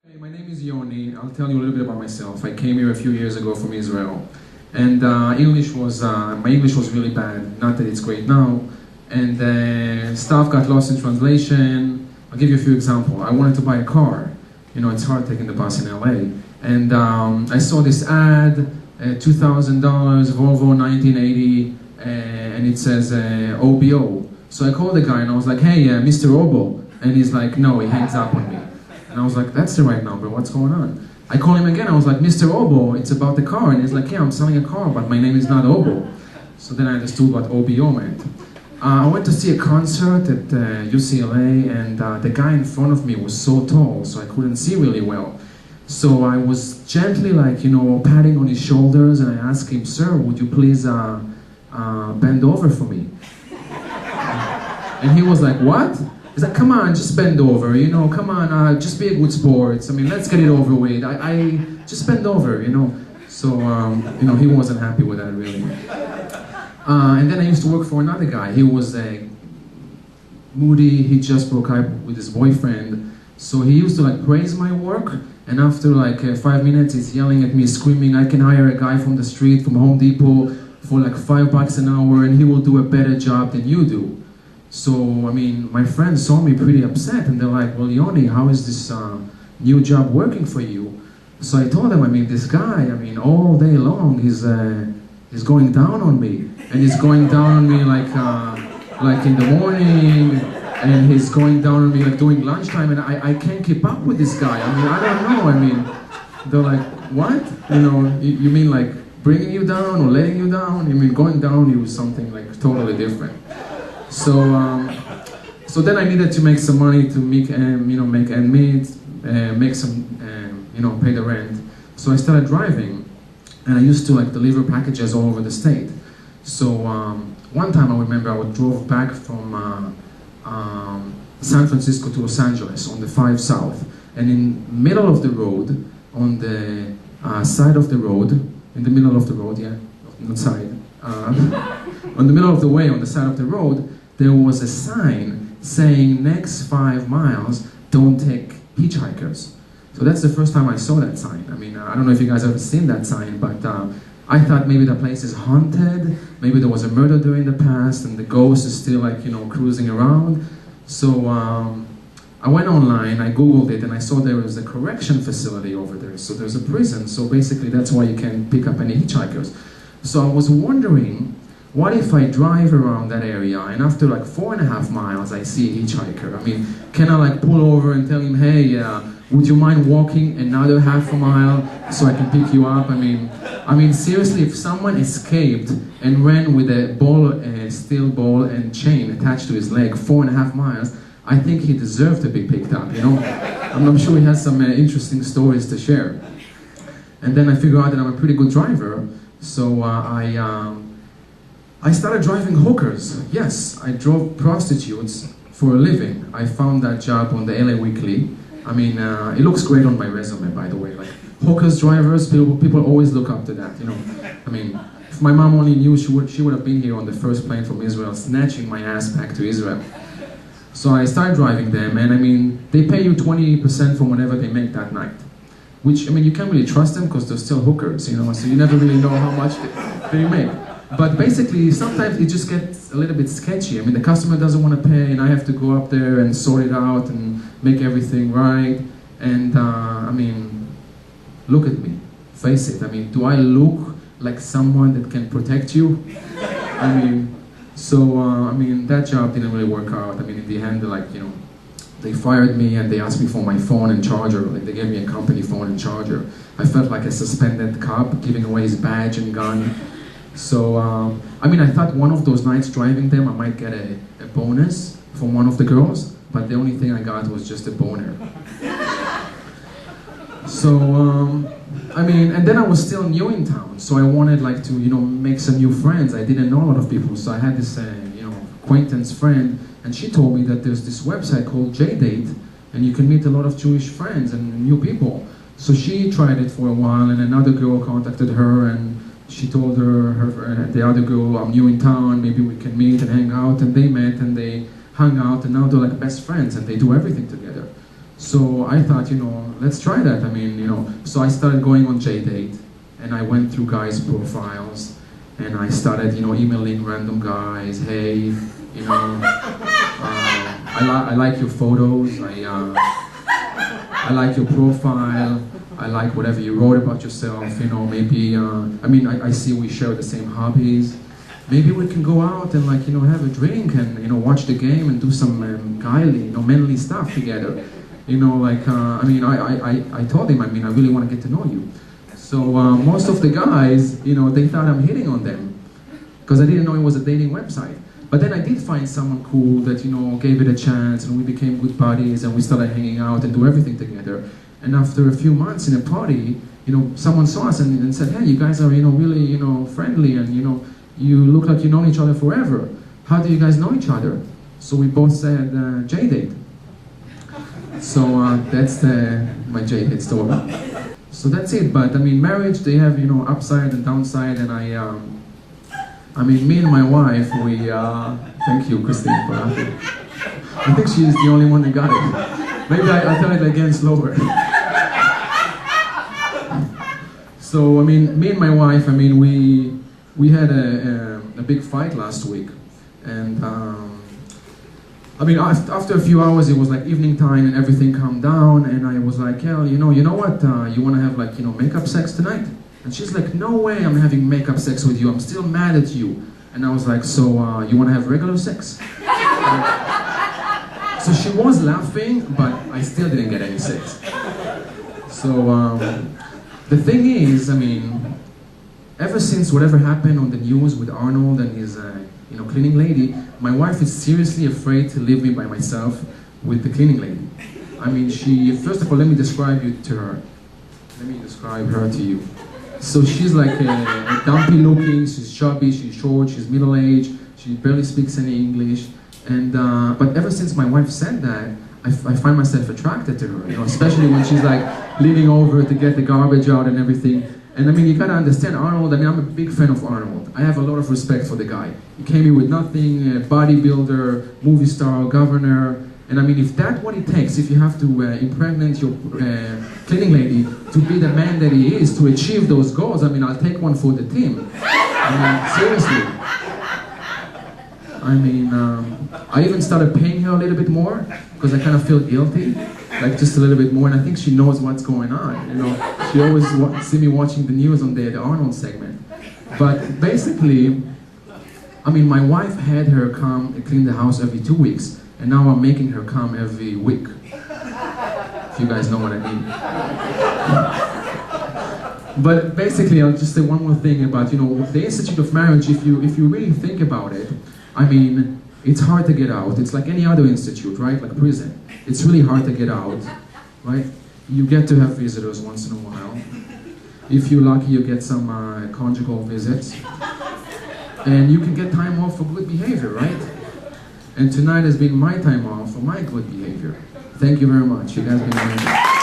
Hey, my name is Yoni. I'll tell you a little bit about myself. I came here a few years ago from Israel, and my English was really bad. Not that it's great now, and stuff got lost in translation. I'll give you a few examples. I wanted to buy a car. You know, it's hard taking the bus in LA, and I saw this ad, $2,000 Volvo 1980, and it says OBO. So I called the guy and I was like, "Hey, Mr. Obo," and he's like, "No," he hangs up on me. And I was like, that's the right number, what's going on? I called him again, I was like, Mr. Obo, it's about the car. And he's like, yeah, I'm selling a car, but my name is not Obo. So then I understood what OBO meant. I went to see a concert at UCLA, and the guy in front of me was so tall, so I couldn't see really well. So I was gently, like, you know, patting on his shoulders, and I asked him, sir, would you please bend over for me? And he was like, what? He's like, come on, just bend over, you know, come on, just be a good sport. I mean, let's get it over with. I just bend over, you know. So, you know, he wasn't happy with that, really. And then I used to work for another guy. He was moody, he just broke up with his boyfriend. So he used to, like, praise my work, and after, like, 5 minutes, he's yelling at me, screaming, I can hire a guy from the street, from Home Depot, for, like, $5 an hour, and he will do a better job than you do. So, I mean, my friends saw me pretty upset, and they're like, well, Yoni, how is this new job working for you? So I told them, I mean, this guy, I mean, all day long, he's going down on me. And he's going down on me like in the morning, and he's going down on me like during lunchtime, and I can't keep up with this guy. I mean, I don't know, I mean, they're like, what? You know, you mean like bringing you down or letting you down? I mean, going down on you is something like totally different. So then I needed to make some money to make make ends meet, make some, pay the rent. So I started driving, and I used to like deliver packages all over the state. So one time I remember I drove back from San Francisco to Los Angeles on the 5 South, and in the middle of the road, on the side of the road, in the middle of the road, yeah, not side, on the middle of the way, on the side of the road, there was a sign saying, next 5 miles, don't take hitchhikers. So that's the first time I saw that sign. I mean, I don't know if you guys have ever seen that sign, but I thought maybe the place is haunted, maybe there was a murder during the past, and the ghost is still like, cruising around. So I went online, I Googled it, and I saw there was a correction facility over there. So there's a prison, so basically that's why you can't pick up any hitchhikers. So I was wondering, what if I drive around that area and after like 4.5 miles I see a hitchhiker? I mean, can I like pull over and tell him, hey, would you mind walking another half a mile so I can pick you up? I mean, seriously, if someone escaped and ran with a steel ball and chain attached to his leg 4.5 miles, I think he deserved to be picked up, you know? I'm sure he has some interesting stories to share. And then I figured out that I'm a pretty good driver, so I started driving hookers. Yes, I drove prostitutes for a living. I found that job on the LA Weekly. I mean, it looks great on my resume, by the way. Like, hookers drivers, people always look up to that, you know. I mean, if my mom only knew, she would have been here on the first plane from Israel, snatching my ass back to Israel. So I started driving them, and I mean, they pay you 20% from whatever they make that night. Which, I mean, you can't really trust them because they're still hookers, you know, so you never really know how much they make. But basically, sometimes it just gets a little bit sketchy. I mean, the customer doesn't want to pay, and I have to go up there and sort it out and make everything right. And, I mean, look at me. Face it. I mean, do I look like someone that can protect you? I mean, so, I mean, that job didn't really work out. I mean, in the end, like, they fired me and they asked me for my phone and charger. Like, they gave me a company phone and charger. I felt like a suspended cop giving away his badge and gun. So, I mean, I thought one of those nights driving them, I might get a bonus from one of the girls, but the only thing I got was just a boner. So, I mean, and then I was still new in town, so I wanted like to, make some new friends. I didn't know a lot of people, so I had this, acquaintance friend, and she told me that there's this website called JDate, and you can meet a lot of Jewish friends and new people. So she tried it for a while, and another girl contacted her, and she told the other girl, I'm new in town, maybe we can meet and hang out, and they met and they hung out, and now they're like best friends, and they do everything together. So I thought, let's try that. I mean, so I started going on JDate, and I went through guys' profiles, and I started, emailing random guys, hey, I like your photos, I like your profile, I like whatever you wrote about yourself, maybe, I see we share the same hobbies. Maybe we can go out and have a drink and watch the game and do some guyly, manly stuff together. I told him, I really want to get to know you. So most of the guys, they thought I'm hitting on them because I didn't know it was a dating website. But then I did find someone cool that, gave it a chance, and we became good buddies, and we started hanging out and do everything together. And after a few months in a party, someone saw us and said, hey, you guys are, really, friendly, and, you look like you've known each other forever. How do you guys know each other? So we both said, JDate. So that's my JDate story. So that's it. But marriage, they have upside and downside, and me and my wife, we thank you, Christine, for laughing. I think she's the only one that got it. Maybe I'll tell it again slower. So me and my wife, we had a big fight last week, and after a few hours, it was like evening time and everything calmed down, and I was like, yeah, you know what, you want to have makeup sex tonight? And she's like, no way I'm having makeup sex with you, I'm still mad at you. And I was like, so you want to have regular sex? So she was laughing, but I still didn't get any sex. So the thing is, ever since whatever happened on the news with Arnold and his cleaning lady, my wife is seriously afraid to leave me by myself with the cleaning lady. She, first of all, let me describe you to her. Let me describe her to you. So she's like a dumpy looking, she's chubby, she's short, she's middle-aged, she barely speaks any English. And but ever since my wife said that, I find myself attracted to her, especially when she's like leaning over to get the garbage out and everything. And you gotta understand Arnold, I'm a big fan of Arnold. I have a lot of respect for the guy. He came here with nothing, a bodybuilder, movie star, governor. And if that's what it takes, if you have to impregnate your cleaning lady to be the man that he is, to achieve those goals, I'll take one for the team. Seriously. I even started paying her a little bit more, because I kind of feel guilty, like just a little bit more, and I think she knows what's going on. She always see me watching the news on the Arnold segment. But basically, my wife had her come and clean the house every 2 weeks, and now I'm making her come every week. If you guys know what I mean. But basically, I'll just say one more thing about, the Institute of Marriage. If you really think about it, it's hard to get out. It's like any other institute, right? Like prison. It's really hard to get out, right? You get to have visitors once in a while. If you're lucky, you get some conjugal visits. And you can get time off for good behavior, right? And tonight has been my time off for my good behavior. Thank you very much. You guys have been amazing.